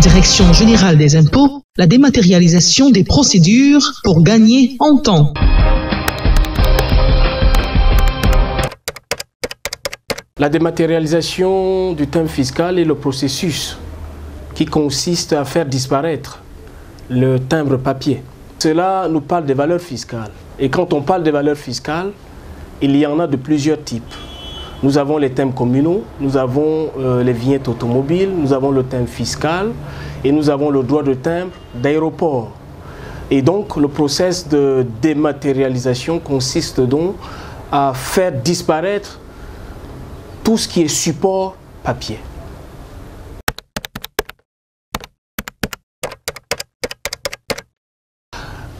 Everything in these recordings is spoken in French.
Direction générale des impôts, la dématérialisation des procédures pour gagner en temps. La dématérialisation du timbre fiscal est le processus qui consiste à faire disparaître le timbre papier. Cela nous parle des valeurs fiscales. Et quand on parle des valeurs fiscales, il y en a de plusieurs types. Nous avons les timbres communaux, nous avons les vignettes automobiles, nous avons le timbre fiscal et nous avons le droit de timbre d'aéroport. Et donc le processus de dématérialisation consiste donc à faire disparaître tout ce qui est support papier.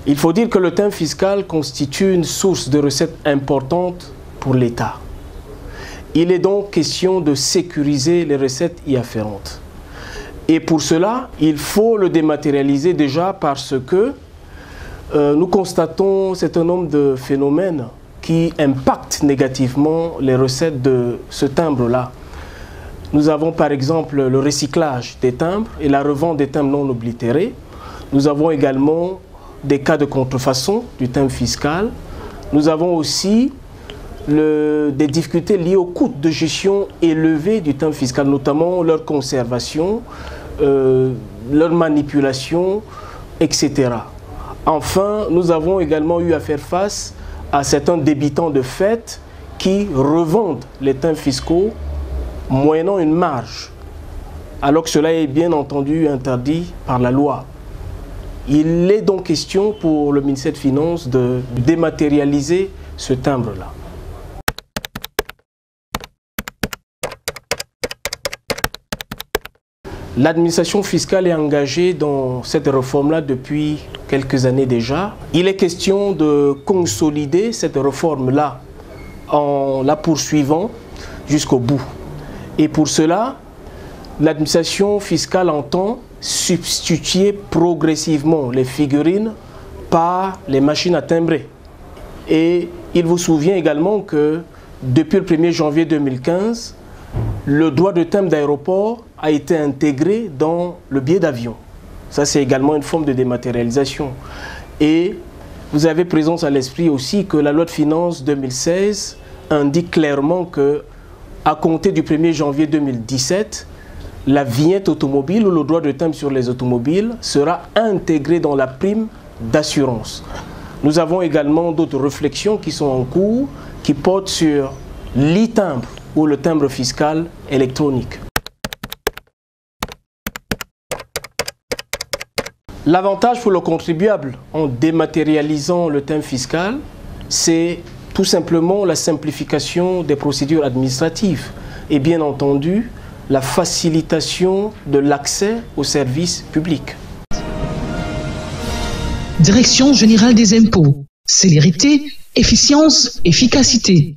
Il faut dire que le timbre fiscal constitue une source de recettes importante pour l'État. Il est donc question de sécuriser les recettes y afférentes. Et pour cela, il faut le dématérialiser déjà parce que nous constatons un certain nombre de phénomènes qui impactent négativement les recettes de ce timbre-là. Nous avons par exemple le recyclage des timbres et la revente des timbres non oblitérés. Nous avons également des cas de contrefaçon du timbre fiscal. Nous avons aussi des difficultés liées au coût de gestion élevé du timbre fiscal, notamment leur conservation, leur manipulation, etc. Enfin, nous avons également eu à faire face à certains débitants de fait qui revendent les timbres fiscaux moyennant une marge, alors que cela est bien entendu interdit par la loi. Il est donc question pour le ministère des Finances de dématérialiser ce timbre-là. L'administration fiscale est engagée dans cette réforme-là depuis quelques années déjà. Il est question de consolider cette réforme-là en la poursuivant jusqu'au bout. Et pour cela, l'administration fiscale entend substituer progressivement les figurines par les machines à timbrer. Et il vous souvient également que depuis le 1er janvier 2015, le droit de timbre d'aéroport a été intégré dans le billet d'avion. Ça, c'est également une forme de dématérialisation. Et vous avez présence à l'esprit aussi que la loi de finances 2016 indique clairement que, à compter du 1er janvier 2017, la vignette automobile ou le droit de timbre sur les automobiles sera intégré dans la prime d'assurance. Nous avons également d'autres réflexions qui sont en cours, qui portent sur l'e-timbre ou le timbre fiscal électronique. L'avantage pour le contribuable en dématérialisant le timbre fiscal, c'est tout simplement la simplification des procédures administratives et bien entendu la facilitation de l'accès aux services publics. Direction générale des impôts. Célérité, efficience, efficacité.